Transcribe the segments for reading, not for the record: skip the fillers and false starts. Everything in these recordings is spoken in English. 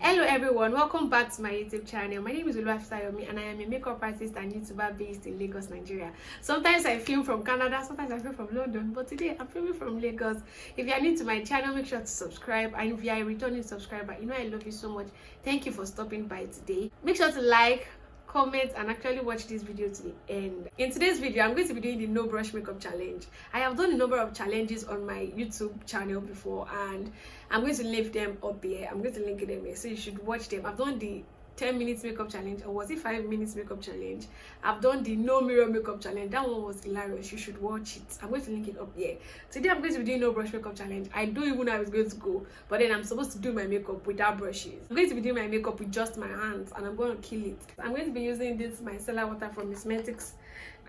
Hello everyone, welcome back to my YouTube channel. My name is Glamfam and I am a makeup artist and YouTuber based in Lagos, Nigeria. Sometimes I film from Canada, sometimes I film from London, but today I'm filming from Lagos. If you are new to my channel, make sure to subscribe, and if you are a returning subscriber, you know I love you so much. Thank you for stopping by today. Make sure to like, comment, and actually watch this video to the end. In today's video, I'm going to be doing the no brush makeup challenge. I have done a number of challenges on my YouTube channel before, and I'm going to leave them up here. I'm going to link them here, so you should watch them. I've done the 10 minutes makeup challenge, or was it 5 minutes makeup challenge? I've done the no mirror makeup challenge. That one was hilarious. You should watch it. I'm going to link it up here. Today I'm going to be doing no brush makeup challenge. I don't even know how it's going to go, but then I'm supposed to do my makeup without brushes. I'm going to be doing my makeup with just my hands, and I'm going to kill it. I'm going to be using this micellar water from Cosmetics,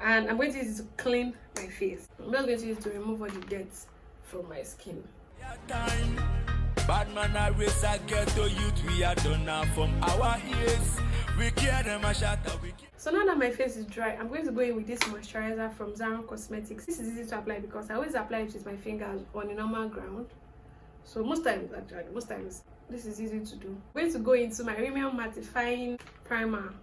and I'm going to use it to clean my face. I'm just going to use it to remove all the dirt from my skin. Bad man, I race, I get to youth, we are done now from our ears. We care them a shatter. So now that my face is dry, I'm going to go in with this moisturizer from Cosmetics. This is easy to apply because I always apply it with my fingers on a normal ground. So most times, this is easy to do. I'm going to go into my Rimmel Mattifying Primer,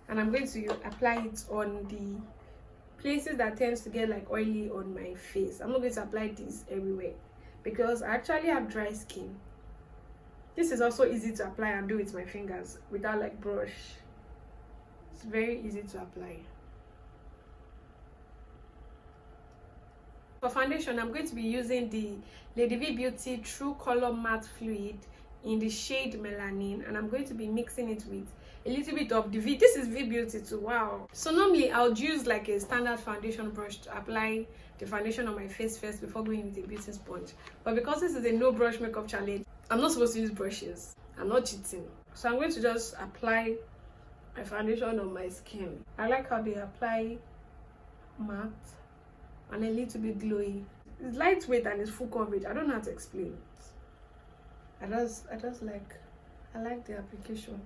and I'm going to apply it on the places that tends to get like oily on my face. I'm not going to apply this everywhere because I actually have dry skin. This is also easy to apply and do with my fingers without like brush. It's very easy to apply. For foundation, I'm going to be using the Lady V Beauty True Color Matte Fluid in the shade Melanin, and I'm going to be mixing it with a little bit of the V. This is V Beauty too. Wow. So normally I would use like a standard foundation brush to apply the foundation on my face first before going with a beauty sponge, but because this is a no brush makeup challenge, I'm not supposed to use brushes. I'm not cheating. So I'm going to just apply my foundation on my skin. I like how they apply matte and a little bit glowy. It's lightweight and it's full coverage. I don't know how to explain it. I like the application.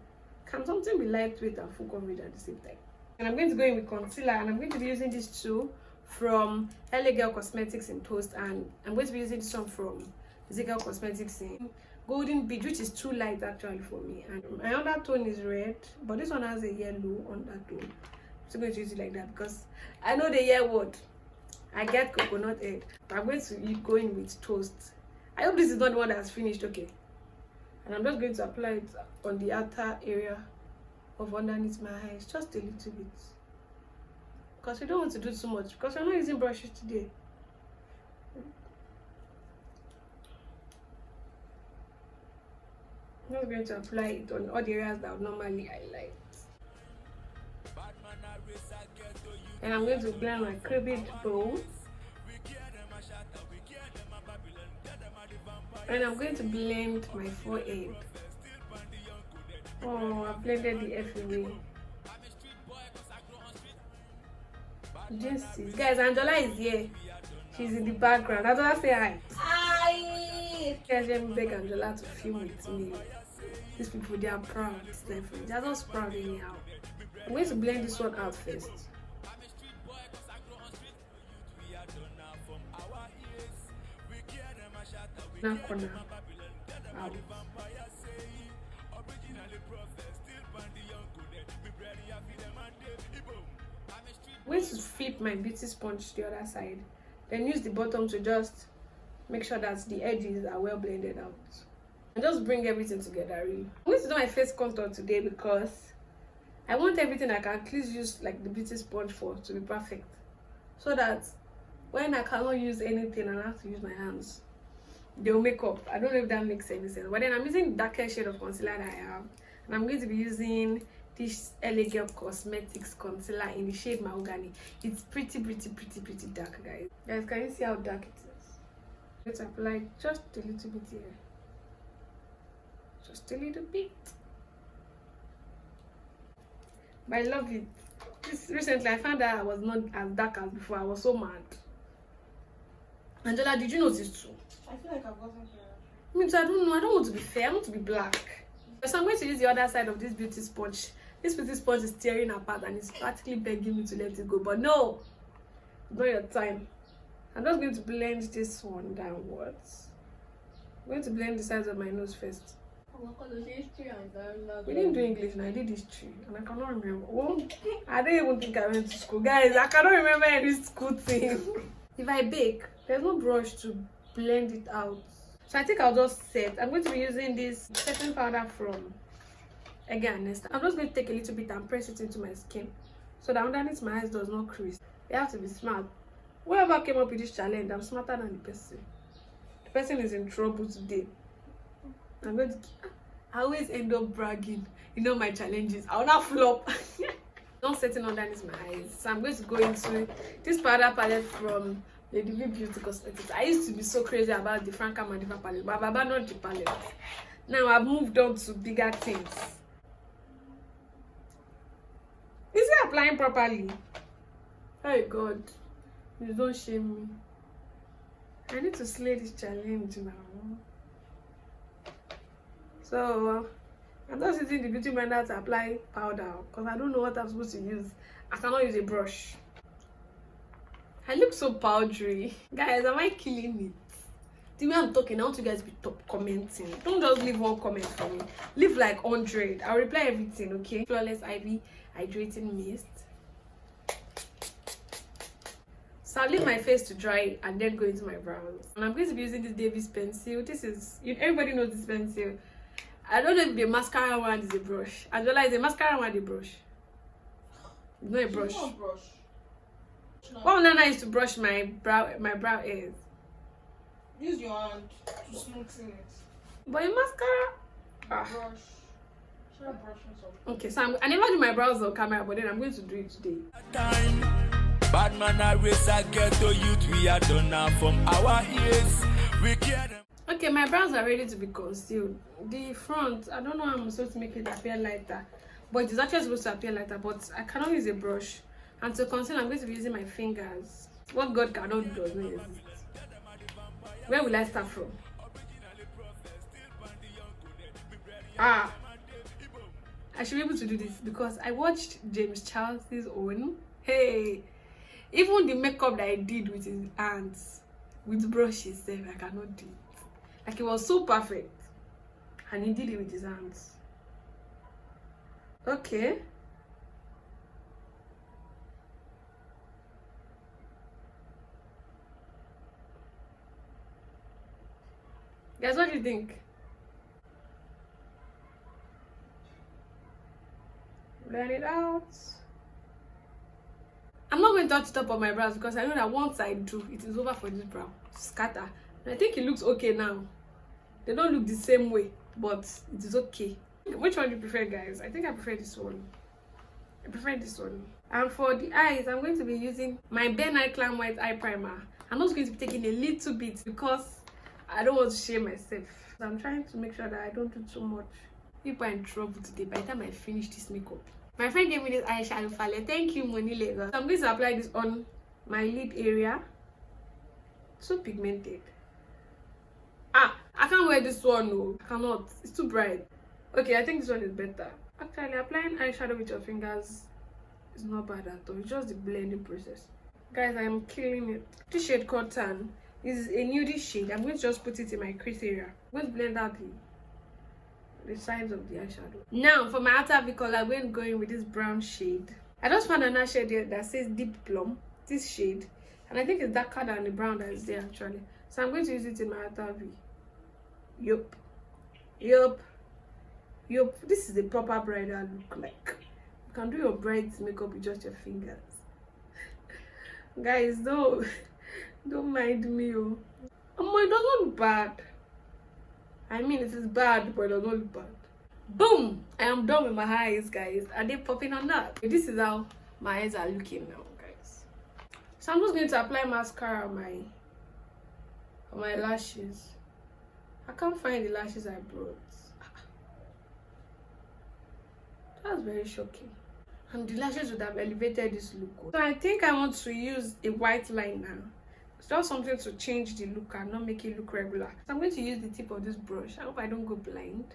Can something be lightweight and full coverage at the same time? And I'm going to go in with concealer, and I'm going to be using this two from LA Girl Cosmetics in Toast, and I'm going to be using this one from Girl Cosmetics in Golden Beach, which is too light actually for me. And my undertone is red, but this one has a yellow undertone. I'm still going to use it like that because I know the year word. I get coconut head. I'm going to go in with Toast. I hope this is not the one that's finished. Okay. And I'm just going to apply it on the outer area of underneath my eyes, just a little bit. Because we don't want to do too much, because we're not using brushes today. I'm not going to apply it on all the areas that I would normally highlight. And I'm going to blend my curved bow. And I'm going to blend my forehead. Oh, I blended the F away. Just see. Guys, Angela is here. She's in the background. Angela, say hi. Hi! Guys, let me beg Angela to film with me. These people, they are proud. They're just proud anyhow. I'm going to blend this one out first. Now corner out. I'm going to flip my beauty sponge to the other side, then use the bottom to just make sure that the edges are well blended out, and just bring everything together. Really, I'm going to do my face contour today because I want everything I can at least use like the beauty sponge for to be perfect, so that when I cannot use anything and I have to use my hands, they'll make up. I don't know if that makes any sense, but then I'm using the darker shade of concealer that I have, and I'm going to be using this LA Girl Cosmetics concealer in the shade Mahogany. It's pretty dark, guys. Guys, can you see how dark it is? Let's apply just a little bit here. Just a little bit. But I love it. Recently, I found that I was not as dark as before. I was so mad. Angela, did you notice too? I feel like I've gotten fair. I mean, I don't know. I don't want to be fair. I want to be black. So I'm going to use the other side of this beauty sponge. This beauty sponge is tearing apart and it's practically begging me to let it go. But no, it's not your time. I'm just going to blend this one downwards. I'm going to blend the sides of my nose first. We didn't do English and I did history and I cannot remember. Well, I don't even think I went to school. Guys, I cannot remember any school thing. If I bake, there's no brush to blend it out. So I think I'll just set. I'm going to be using this setting powder from again next time. I'm just going to take a little bit and press it into my skin so that underneath my eyes does not crease. You have to be smart. Whoever came up with this challenge, I'm smarter than the person. The person is in trouble today. I'm going to. I always end up bragging. You know my challenges. I will not flop. Not setting underneath my eyes. So I'm going to go into this powder palette from Lady V Beauty Cosmetics. I used to be so crazy about the Franca Madiva palette, but I've abandoned the palette. Now I've moved on to bigger things. Is it applying properly? Oh God, you don't shame me. I need to slay this challenge now. So I'm just using the beauty blender to apply powder because I don't know what I'm supposed to use. I cannot use a brush. I look so powdery. Guys, am I killing it? The way I'm talking, I want you guys to be top commenting. Don't just leave one comment for me. Leave like 100. I'll reply everything, okay? Flawless Ivy Hydrating Mist. So I'll leave my face to dry and then go into my brows. And I'm going to be using this Davis pencil. This is, everybody knows this pencil. I don't know if the mascara one is a brush. As well as the mascara one is a brush. It's not a brush. It's not a brush. What Nana used to brush my brow hairs. Use your hand to smoothen it. But in mascara, Brush. Try brushing something. okay. So I never do my brows on camera, but then I'm going to do it today. Time. Bad man, I race, I get to youth. We are done now from our ears. We care them. Okay, my brows are ready to be concealed. The front, I don't know how I'm supposed to make it appear lighter, but it's actually supposed to appear lighter. But I cannot use a brush, and to conceal, I'm going to be using my fingers. What God cannot do does not exist. Where will I start from? I should be able to do this because I watched James Charles's own. Hey, even the makeup that I did with his hands, with brushes, I cannot do it. Like, it was so perfect, and he did it with his hands. Okay. Guys, what do you think? Blend it out. I'm not going to touch the top of my brows because I know that once I do, it is over for this brow. Scatter. And I think it looks okay now. They don't look the same way, but it is okay. Which one do you prefer, guys? I think I prefer this one. I prefer this one. And for the eyes, I'm going to be using my Bare Night Clam White Eye Primer. I'm also going to be taking a little bit because I don't want to shame myself. So I'm trying to make sure that I don't do too much. People are in trouble today by the time I finish this makeup. My friend gave me this eyeshadow palette. Thank you, Money Lagos. So I'm going to apply this on my lid area. So pigmented. I can't wear this one, no. I cannot. It's too bright. Okay, I think this one is better. Actually, applying eyeshadow with your fingers is not bad at all. It's just the blending process. Guys, I am killing it. This shade called Tan is a nudie shade. I'm going to just put it in my crease area. I'm going to blend out the sides of the eyeshadow. Now, for my outer V color, I'm going to go in with this brown shade. I just found another shade here that says Deep Plum. This shade. And I think it's darker than the brown that is there, actually. So I'm going to use it in my outer V. Yup. This is a proper bridal look. Like, you can do your bride's makeup with just your fingers. Guys, don't mind me. Oh, it does not look bad. I mean, it is bad, but it does not look bad. Boom! I am done with my eyes, guys. Are they popping or not? This is how my eyes are looking now, guys. So I'm just going to apply mascara on my lashes. I can't find the lashes I brought. That's very shocking. And the lashes would have elevated this look. So I think I want to use a white liner. It's just something to change the look and not make it look regular. So I'm going to use the tip of this brush. I hope I don't go blind.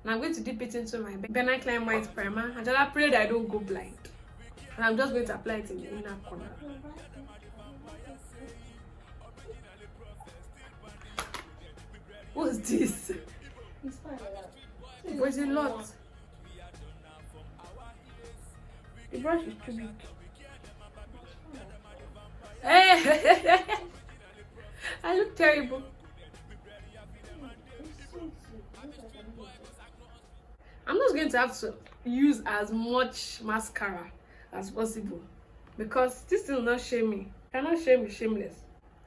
And I'm going to dip it into my Bare Night Clam White Primer. And I pray that I don't go blind. And I'm just going to apply it in the inner corner. What's this? It's fine like that. But it's a lot. The brush is too big. Hey! I look terrible. I'm just going to have to use as much mascara as possible because this will not shame me. Cannot shame me, shameless.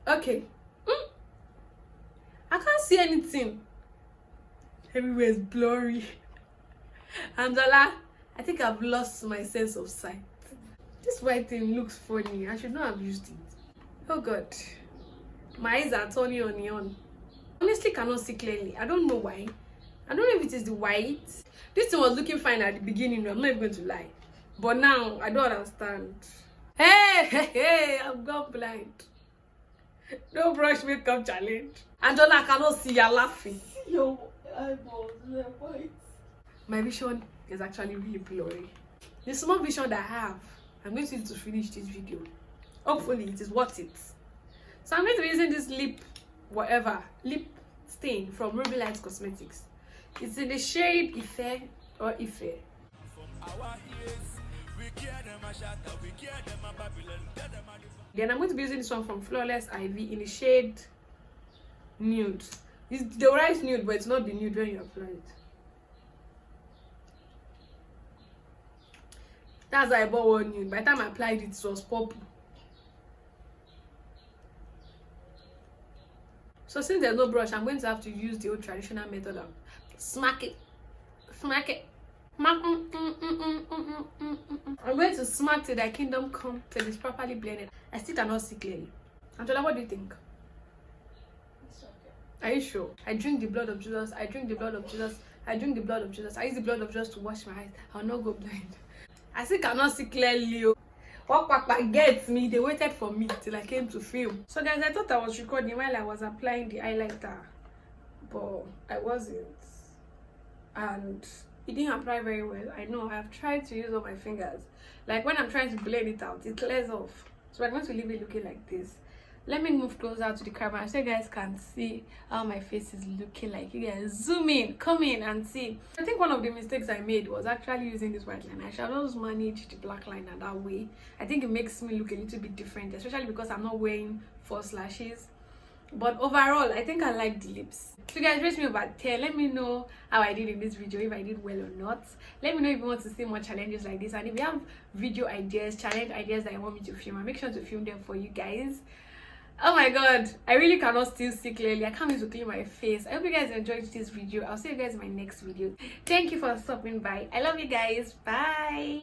Okay. I can't see anything. Everywhere is blurry. Angela, I think I've lost my sense of sight. This white thing looks funny. I should not have used it. Oh God. My eyes are turning on. Honestly, cannot see clearly. I don't know why. I don't know if it is the white. This thing was looking fine at the beginning. I'm not even going to lie. But now, I don't understand. Hey, I've gone blind. No brush makeup challenge. Angela, I cannot see. You're laughing. Your eyeballs, they're white. My vision is actually really blurry. The small vision that I have, I'm going to use to finish this video. Hopefully, it is worth it. So I'm going to be using this lip stain from Ruby Light Cosmetics. It's in the shade Ife or Ife. Then I'm going to be using this one from Flawless Ivy in the shade Nude. It's the right nude, but it's not the nude when you apply it. That's why I bought one nude. By the time I applied it, it was purple. So since there's no brush, I'm going to have to use the old traditional method of smack it. I'm going to smack till the kingdom come till it's properly blended. I still cannot see clearly. Angela, what do you think? It's okay. Are you sure? I drink the blood of Jesus. I drink the blood of Jesus. I drink the blood of Jesus. I use the blood of Jesus to wash my eyes. I'll not go blind. I still cannot see clearly. What Papa gets me, they waited for me till I came to film. So guys, I thought I was recording while I was applying the highlighter, but I wasn't, and it didn't apply very well. I know I have tried to use all my fingers. Like when I'm trying to blend it out, it clears off. So I'm going to leave it looking like this. Let me move closer to the camera so you guys can see how my face is looking like. You guys zoom in, come in and see. I think one of the mistakes I made was actually using this white line. I shall always manage the black liner that way. I think it makes me look a little bit different, especially because I'm not wearing false lashes. But overall, I think I like the lips. So guys, rate me over 10. Let me know how I did in this video, if I did well or not. Let me know if you want to see more challenges like this, and if you have video ideas, challenge ideas that you want me to film, I'll make sure to film them for you guys. Oh my God, I really cannot still see clearly. I can't wait to clean my face. I hope you guys enjoyed this video. I'll see you guys in my next video. Thank you for stopping by. I love you guys. Bye.